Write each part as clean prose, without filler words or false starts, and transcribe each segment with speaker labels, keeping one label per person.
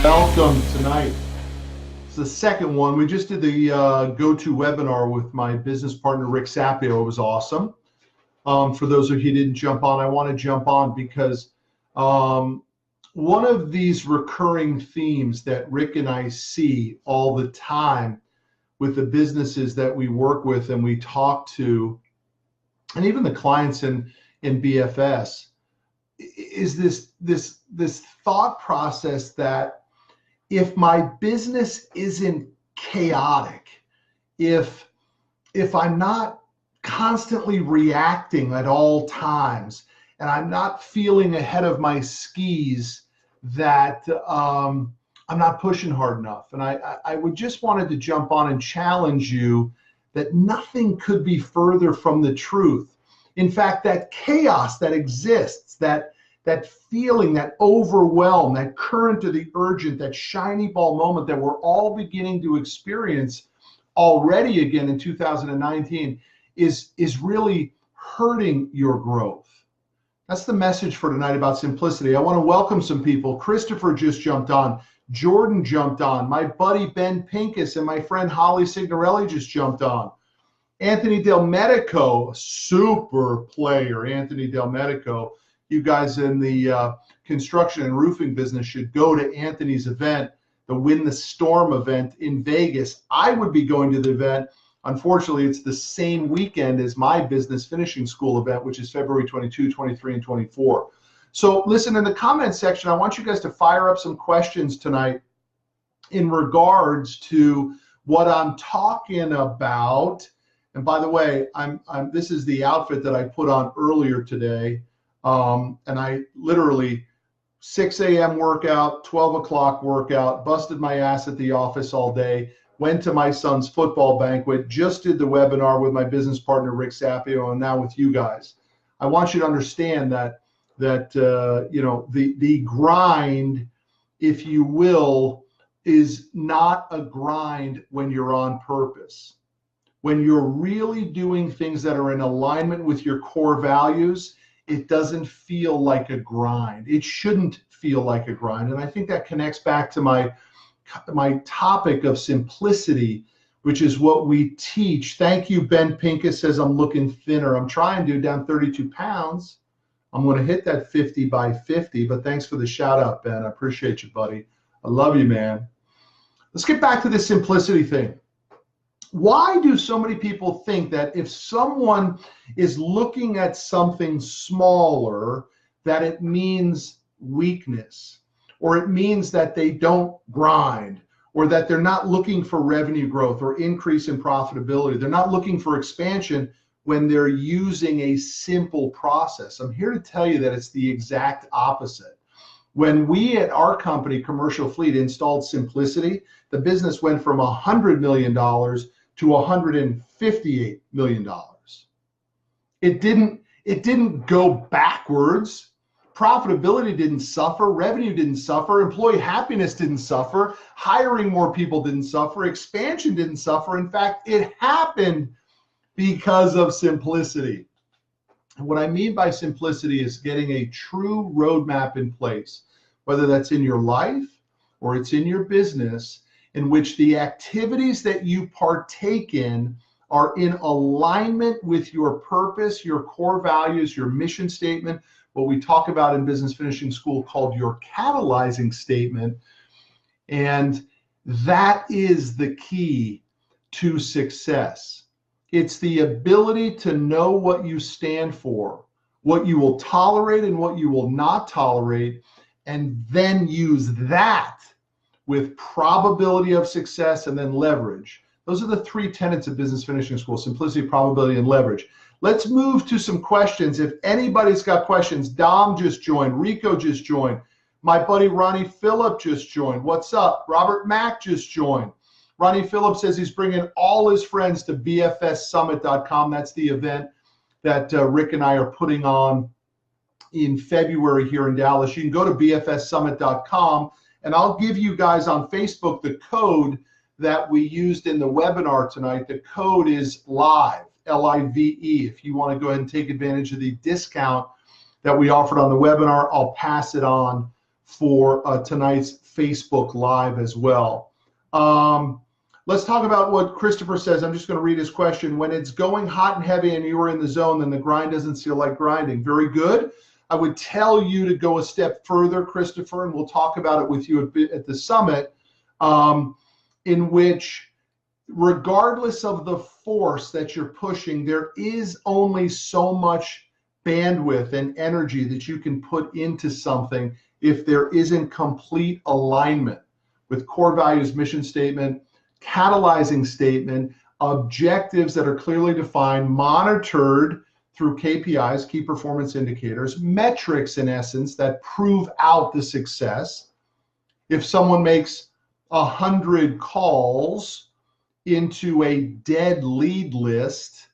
Speaker 1: Welcome tonight. It's the second one. We just did the go-to webinar with my business partner, Rick Sapio. It was awesome. For those of you who didn't jump on, I want to jump on because one of these recurring themes that Rick and I see all the time with the businesses that we work with and we talk to, and even the clients in BFS, is this thought process that if my business isn't chaotic, if I'm not constantly reacting at all times, and I'm not feeling ahead of my skis, that I'm not pushing hard enough. And I would just wanted to jump on and challenge you that nothing could be further from the truth. In fact, that chaos that exists, that feeling, that overwhelm, that current of the urgent, that shiny ball moment that we're all beginning to experience already again in 2019 is really hurting your growth. That's the message for tonight about simplicity. I want to welcome some people. Christopher just jumped on. Jordan jumped on. My buddy Ben Pincus and my friend Holly Signorelli just jumped on. Anthony Del Medico, super player, Anthony Del Medico. You guys in the construction and roofing business should go to Anthony's event, the Win the Storm event in Vegas. I would be going to the event. Unfortunately, it's the same weekend as my business finishing school event, which is February 22, 23, and 24. So listen, in the comment section, I want you guys to fire up some questions tonight in regards to what I'm talking about. And by the way, this is the outfit that I put on earlier today. And I literally 6 a.m. workout, 12 o'clock workout, busted my ass at the office all day, went to my son's football banquet, just did the webinar with my business partner, Rick Sapio, and now with you guys. I want you to understand that you know, the grind, if you will, is not a grind when you're on purpose. When you're really doing things that are in alignment with your core values, it doesn't feel like a grind. It shouldn't feel like a grind. And I think that connects back to my topic of simplicity, which is what we teach. Thank you, Ben Pincus says I'm looking thinner. I'm trying to, down 32 pounds. I'm going to hit that 50 by 50, but thanks for the shout out, Ben. I appreciate you, buddy. I love you, man. Let's get back to this simplicity thing. Why do so many people think that if someone is looking at something smaller, that it means weakness, or it means that they don't grind, or that they're not looking for revenue growth or increase in profitability? They're not looking for expansion when they're using a simple process. I'm here to tell you that it's the exact opposite. When we at our company, Commercial Fleet, installed simplicity, the business went from $100 million to $158 million. It didn't go backwards. Profitability didn't suffer, revenue didn't suffer, employee happiness didn't suffer, hiring more people didn't suffer, expansion didn't suffer. In fact, it happened because of simplicity. And what I mean by simplicity is getting a true roadmap in place, whether that's in your life or it's in your business, in which the activities that you partake in are in alignment with your purpose, your core values, your mission statement, what we talk about in Business Finishing School called your catalyzing statement. And that is the key to success. It's the ability to know what you stand for, what you will tolerate and what you will not tolerate, and then use that with probability of success and then leverage. Those are the three tenets of Business Finishing School: simplicity, probability, and leverage. Let's move to some questions. If anybody's got questions, Dom just joined, Rico just joined, my buddy Ronnie Phillip just joined. What's up? Robert Mack just joined. Ronnie Phillip says he's bringing all his friends to bfssummit.com. That's the event that Rick and I are putting on in February here in Dallas. You can go to bfssummit.com, and I'll give you guys on Facebook the code that we used in the webinar tonight. The code is LIVE, L-I-V-E. If you want to go ahead and take advantage of the discount that we offered on the webinar, I'll pass it on for tonight's Facebook Live as well. Let's talk about what Christopher says. I'm just going to read his question. When it's going hot and heavy and you are in the zone, then the grind doesn't feel like grinding. Very good. I would tell you to go a step further, Christopher, and we'll talk about it with you at the summit, in which regardless of the force that you're pushing, there is only so much bandwidth and energy that you can put into something if there isn't complete alignment with core values, mission statement, catalyzing statement, objectives that are clearly defined, monitored through KPIs, key performance indicators, metrics in essence that prove out the success. If someone makes 100 calls into a dead lead list,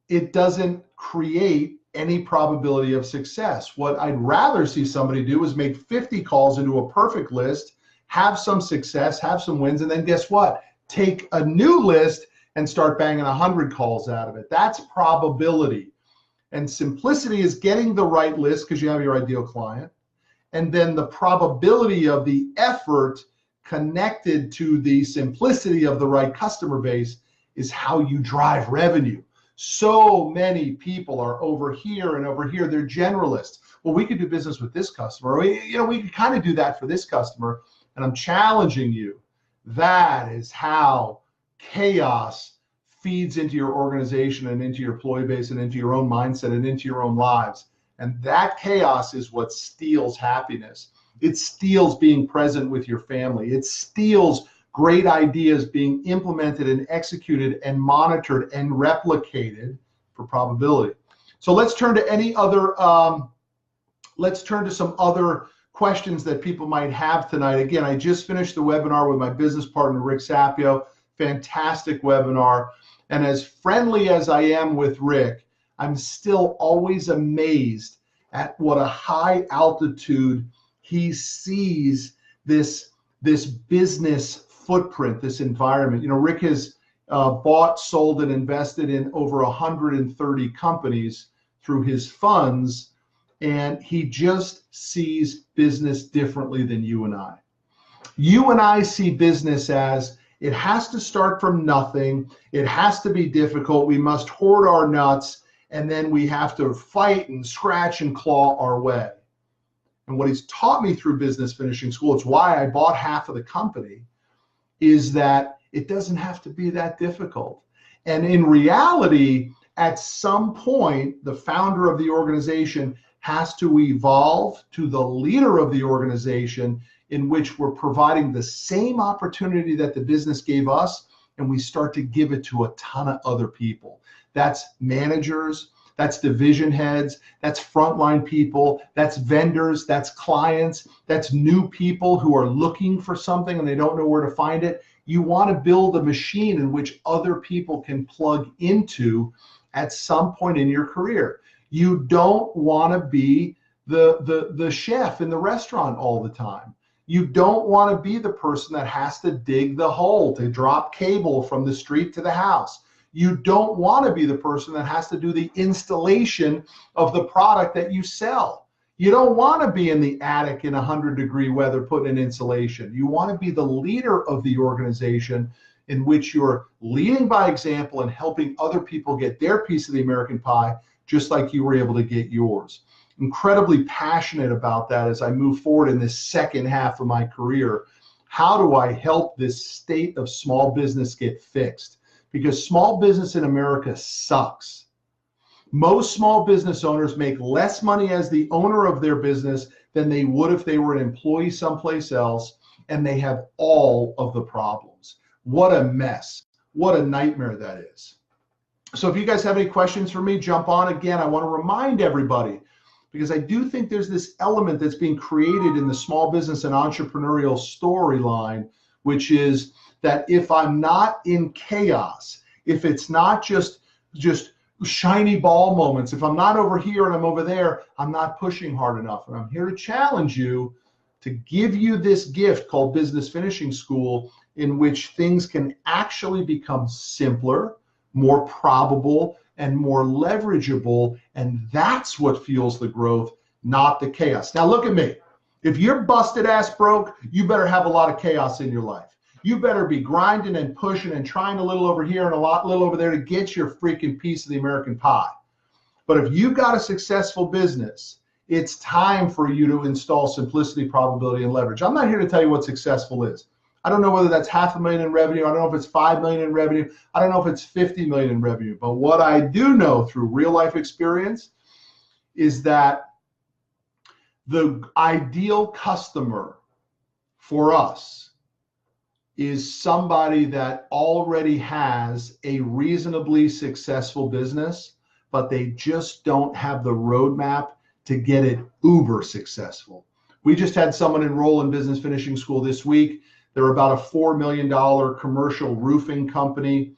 Speaker 1: it doesn't create any probability of success. What I'd rather see somebody do is make 50 calls into a perfect list, have some success, have some wins, and then guess what? Take a new list and start banging 100 calls out of it. That's probability. And simplicity is getting the right list because you have your ideal client. And then the probability of the effort connected to the simplicity of the right customer base is how you drive revenue. So many people are over here and over here. They're generalists. Well, we could do business with this customer. We could kind of do that for this customer. And I'm challenging you. That is how chaos feeds into your organization and into your employee base and into your own mindset and into your own lives. And that chaos is what steals happiness. It steals being present with your family. It steals great ideas being implemented and executed and monitored and replicated for probability. So let's turn to any other, let's turn to some other questions that people might have tonight. Again, I just finished the webinar with my business partner, Rick Sapio. Fantastic webinar. And as friendly as I am with Rick, I'm still always amazed at what a high altitude he sees this business footprint, this environment. Rick has bought, sold, and invested in over 130 companies through his funds, and he just sees business differently than you and I. You and I see business as it has to start from nothing. It has to be difficult. We must hoard our nuts, and then we have to fight and scratch and claw our way. And what he's taught me through business finishing school, it's why I bought half of the company, is that it doesn't have to be that difficult. And in reality, at some point, the founder of the organization has to evolve to the leader of the organization, in which we're providing the same opportunity that the business gave us, and we start to give it to a ton of other people. That's managers, that's division heads, that's frontline people, that's vendors, that's clients, that's new people who are looking for something and they don't know where to find it. You want to build a machine in which other people can plug into at some point in your career. You don't want to be the chef in the restaurant all the time. You don't want to be the person that has to dig the hole to drop cable from the street to the house. You don't want to be the person that has to do the installation of the product that you sell. You don't want to be in the attic in 100-degree weather putting in insulation. You want to be the leader of the organization, in which you're leading by example and helping other people get their piece of the American pie, just like you were able to get yours. Incredibly passionate about that as I move forward in this second half of my career. How do I help this state of small business get fixed? Because small business in America sucks. Most small business owners make less money as the owner of their business than they would if they were an employee someplace else, and they have all of the problems. What a mess. What a nightmare that is. So if you guys have any questions for me, jump on. Again, I want to remind everybody, because I do think there's this element that's being created in the small business and entrepreneurial storyline, which is that if I'm not in chaos, if it's not just shiny ball moments, if I'm not over here and I'm over there, I'm not pushing hard enough. And I'm here to challenge you to give you this gift called Business Finishing School, in which things can actually become simpler, more probable, and more leverageable. And that's what fuels the growth, not the chaos. Now look at me. If you're busted ass broke, you better have a lot of chaos in your life. You better be grinding and pushing and trying a little over here and little over there to get your freaking piece of the American pie. But if you've got a successful business, it's time for you to install simplicity, probability, and leverage. I'm not here to tell you what successful is. I don't know whether that's $500,000 in revenue. I don't know if it's $5 million in revenue. I don't know if it's $50 million in revenue. But what I do know through real life experience is that the ideal customer for us is somebody that already has a reasonably successful business, but they just don't have the roadmap to get it uber successful. We just had someone enroll in business finishing school this week. They're about a $4 million commercial roofing company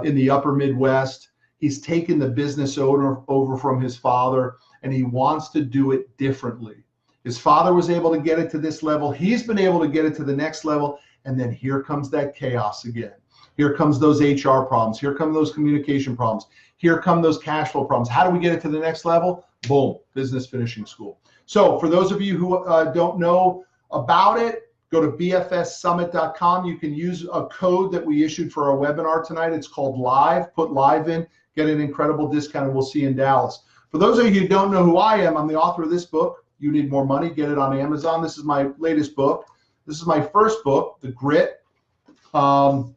Speaker 1: in the upper Midwest. He's taken the business owner over from his father, and he wants to do it differently. His father was able to get it to this level. He's been able to get it to the next level. And then here comes that chaos again. Here comes those HR problems. Here come those communication problems. Here come those cash flow problems. How do we get it to the next level? Boom, business finishing school. So for those of you who don't know about it, go to bfssummit.com. You can use a code that we issued for our webinar tonight. It's called LIVE. Put LIVE in, get an incredible discount, and we'll see you in Dallas. For those of you who don't know who I am, I'm the author of this book, You Need More Money. Get it on Amazon. This is my latest book. This is my first book, The Grit. And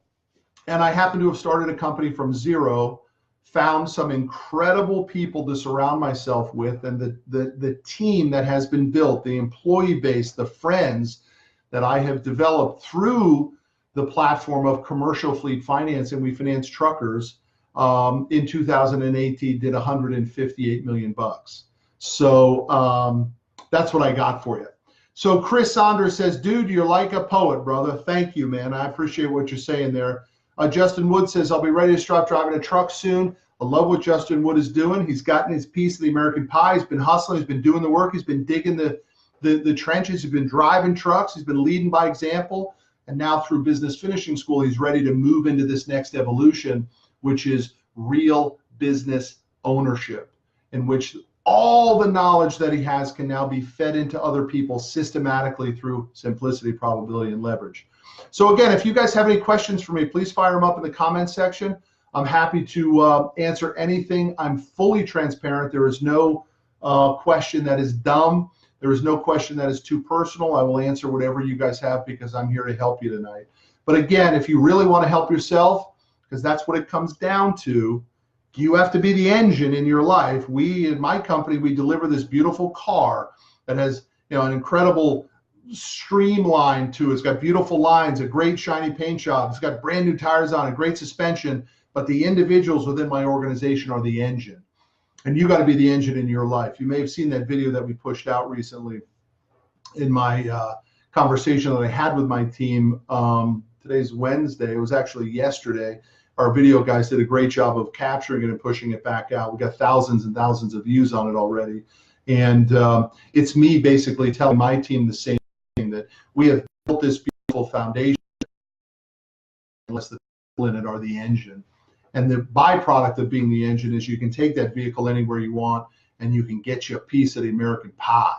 Speaker 1: I happen to have started a company from zero, found some incredible people to surround myself with, and the team that has been built, the employee base, the friends that I have developed through the platform of commercial fleet financing. We finance truckers. In 2018 did 158 million bucks. So that's what I got for you. So Chris Saunders says, dude, you're like a poet, brother. Thank you, man. I appreciate what you're saying there. Justin Wood says, I'll be ready to start driving a truck soon. I love what Justin Wood is doing. He's gotten his piece of the American pie. He's been hustling. He's been doing the work. He's been digging the trenches. He's been driving trucks. He's been leading by example. And now through business finishing school, he's ready to move into this next evolution, which is real business ownership, in which all the knowledge that he has can now be fed into other people systematically through simplicity, probability, and leverage. So again, if you guys have any questions for me, please fire them up in the comments section. I'm happy to answer anything. I'm fully transparent. There is no question that is dumb. There is no question that is too personal. I will answer whatever you guys have because I'm here to help you tonight. But again, if you really want to help yourself, because that's what it comes down to, you have to be the engine in your life. We, in my company, we deliver this beautiful car that has, an incredible streamline to it. It's got beautiful lines, a great shiny paint job. It's got brand new tires on it, great suspension. But the individuals within my organization are the engine. And you got to be the engine in your life. You may have seen that video that we pushed out recently in my conversation that I had with my team. Today's Wednesday. It was actually yesterday. Our video guys did a great job of capturing it and pushing it back out. We got thousands and thousands of views on it already. And it's me basically telling my team the same thing, that we have built this beautiful foundation unless the people in it are the engine. And the byproduct of being the engine is you can take that vehicle anywhere you want and you can get you a piece of the American pie.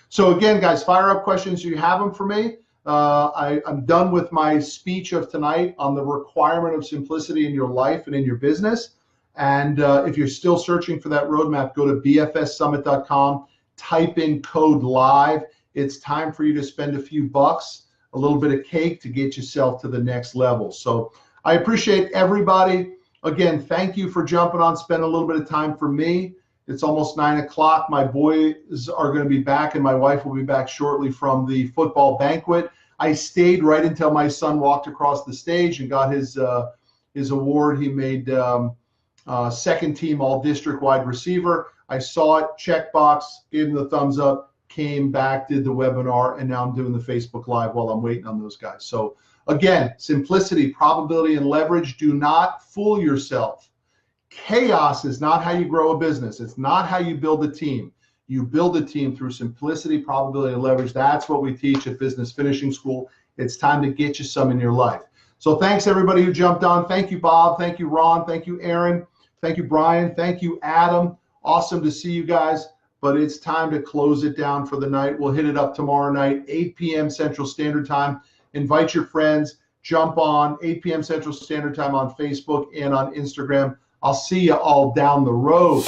Speaker 1: So again, guys, fire up questions. You have them for me. I'm done with my speech of tonight on the requirement of simplicity in your life and in your business. And if you're still searching for that roadmap, go to bfssummit.com, type in code LIVE. It's time for you to spend a few bucks, a little bit of cake to get yourself to the next level. So I appreciate everybody. Again, thank you for jumping on, spending a little bit of time for me. It's almost 9 o'clock. My boys are going to be back, and my wife will be back shortly from the football banquet. I stayed right until my son walked across the stage and got his award. He made second team all-district wide receiver. I saw it, checkbox, gave him the thumbs up, came back, did the webinar, and now I'm doing the Facebook Live while I'm waiting on those guys. So again, simplicity, probability, and leverage. Do not fool yourself. Chaos is not how you grow a business. It's not how you build a team. You build a team through simplicity, probability, and leverage. That's what we teach at Business Finishing School. It's time to get you some in your life. So thanks everybody who jumped on. Thank you, Bob. Thank you, Ron. Thank you, Aaron. Thank you, Brian. Thank you, Adam. Awesome to see you guys. but it's time to close it down for the night. We'll hit it up tomorrow night, 8 p.m. Central Standard Time. Invite your friends, jump on 8 p.m. Central Standard Time on Facebook and on Instagram. I'll see you all down the road.